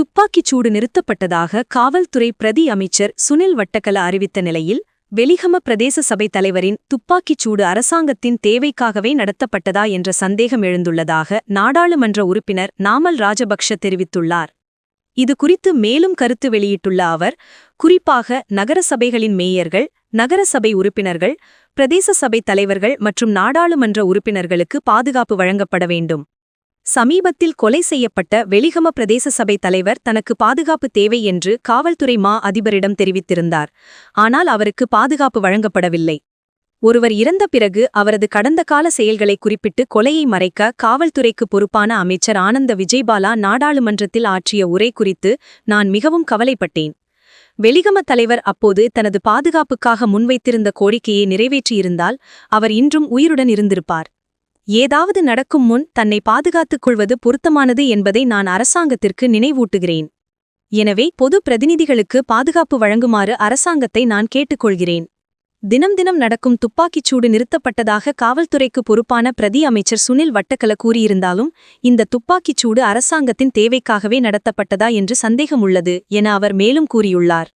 துப்பாக்கிச் சூடு நிறுத்தப்பட்டதாக காவல்துறை பிரதி அமைச்சர் சுனில் வட்டக்கல அறிவித்த நிலையில், வெலிகம பிரதேச சபை தலைவரின் துப்பாக்கிச் சூடு அரசாங்கத்தின் தேவைக்காகவே நடத்தப்பட்டதா என்ற சந்தேகம் எழுந்துள்ளதாக நாடாளுமன்ற உறுப்பினர் நாமல் ராஜபக்ஷ தெரிவித்துள்ளார். இது குறித்து மேலும் கருத்து வெளியிட்டுள்ள அவர், குறிப்பாக நகர சபைகளின் மேயர்கள், நகர சபை உறுப்பினர்கள், பிரதேச சபை தலைவர்கள் மற்றும் நாடாளுமன்ற உறுப்பினர்களுக்கு பாதுகாப்பு வழங்கப்பட வேண்டும். சமீபத்தில் கொலை செய்யப்பட்ட வெலிகம பிரதேச சபை தலைவர் தனக்கு பாதுகாப்பு தேவை என்று காவல்துறை அதிபரிடம் தெரிவித்திருந்தார். ஆனால் அவருக்கு பாதுகாப்பு வழங்கப்படவில்லை. ஒருவர் இறந்த பிறகு அவரது கடந்த கால செயல்களை குறிப்பிட்டு கொலையை மறைக்க காவல்துறைக்கு பொறுப்பான அமைச்சர் ஆனந்த விஜய்பாலா நாடாளுமன்றத்தில் ஆற்றிய உரை குறித்து நான் மிகவும் கவலைப்பட்டேன். வெலிகம தலைவர் அப்போது தனது பாதுகாப்புக்காக முன்வைத்திருந்த கோரிக்கையை நிறைவேற்றியிருந்தால் அவர் இன்றும் உயிருடன் இருந்திருப்பார். ஏதாவது நடக்கும் முன் தன்னை பாதுகாத்துக் கொள்வது பொருத்தமானது என்பதை நான் அரசாங்கத்திற்கு நினைவூட்டுகிறேன். எனவே பொது பிரதிநிதிகளுக்கு பாதுகாப்பு வழங்குமாறு அரசாங்கத்தை நான் கேட்டுக்கொள்கிறேன். தினம் நடக்கும் துப்பாக்கிச் சூடு நிறுத்தப்பட்டதாக காவல்துறைக்கு பொறுப்பான பிரதி அமைச்சர் சுனில் வட்டக்கல கூறியிருந்தாலும், இந்த துப்பாக்கிச் சூடு அரசாங்கத்தின் தேவைக்காகவே நடத்தப்பட்டதா என்று சந்தேகம் உள்ளது என அவர் மேலும் கூறியுள்ளார்.